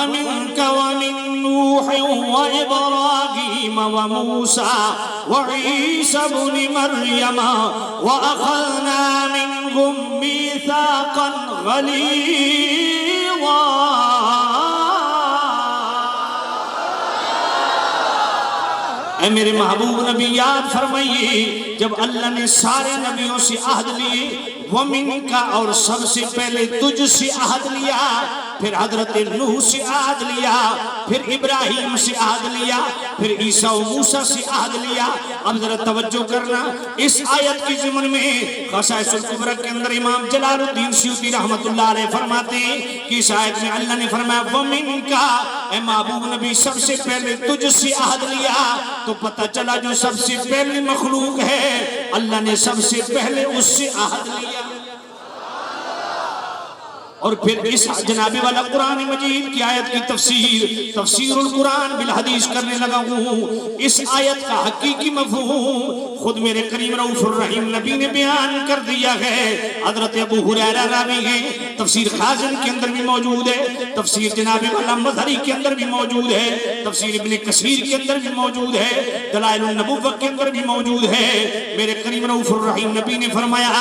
ومنك ومن نوح وإبراهيم وموسى وعيسى ابن مريم وأخذنا منهم ميثاقا غليظا. اے میرے محبوب نبی یاد فرمائیے جب اللہ نے سارے نبیوں سے عہد لیے، وَمِنْكَ اور سب سے پہلے تجھ سے عہد لیا، پھر حضرت نوح سے عہد لیا، پھر ابراہیم سے عہد لیا، پھر عیسیٰ و موسیٰ سے عہد لیا. اب ذرا توجہ کرنا اس آیت کی ضمن میں خصائص الکبریٰ کے اندر امام جلال الدین سیوطی رحمت اللہ علیہ فرماتے ہیں کہ اس آیت میں اللہ نے فرمایا وَمِنْكَ اے محبوب نبی سب سے پہلے تجھ سے عہد لیا، تو پتہ چلا جو سب سے پہلے مخلوق ہے اللہ نے سب سے پہلے اس سے عہد لیا. اور پھر اس جناب والا قرآن مجید کی آیت کی تفسیر القرآن بالحدیث کرنے لگا ہوں. اس آیت کا حقیقی مفہوم خود میرے کریم رؤوف الرحیم نبی نے بیان کر دیا ہے. حضرت ابو ہریرہ راوی ہیں، تفسیر خازن کے اندر بھی موجود ہے، تفسیر جناب والا مظہری کے اندر بھی موجود ہے، تفسیر ابن کثیر کے اندر بھی موجود ہے، دلائل النبوہ کے اندر بھی موجود ہے. میرے کریم رؤوف الرحیم نبی نے فرمایا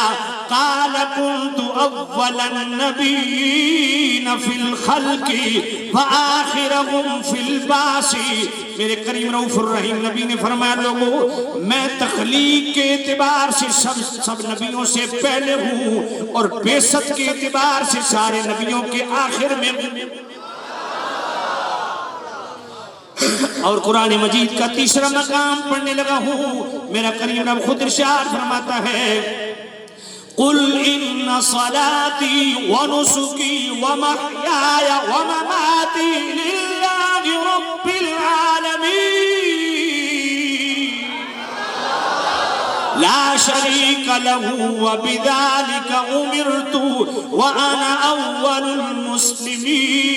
قال كنت اول النبیین فی الخلق وآخرهم فی البعث. میرے کریم رؤوف الرحیم نبی نے فرمایا لوگوں میں تخلیق کے اعتبار سے سب نبیوں سے پہلے ہوں اور بعثت کے اعتبار سے سارے نبیوں کے آخر میں ہوں. اور قرآن مجید کا تیسرا مقام پڑھنے لگا ہوں. میرا کریم رب خود ارشاد فرماتا ہے قل ان صلاتي ونسكي ومحياي ومماتي لله رب العالمين لا شريك له وبذلك أمرت وأنا أول المسلمين.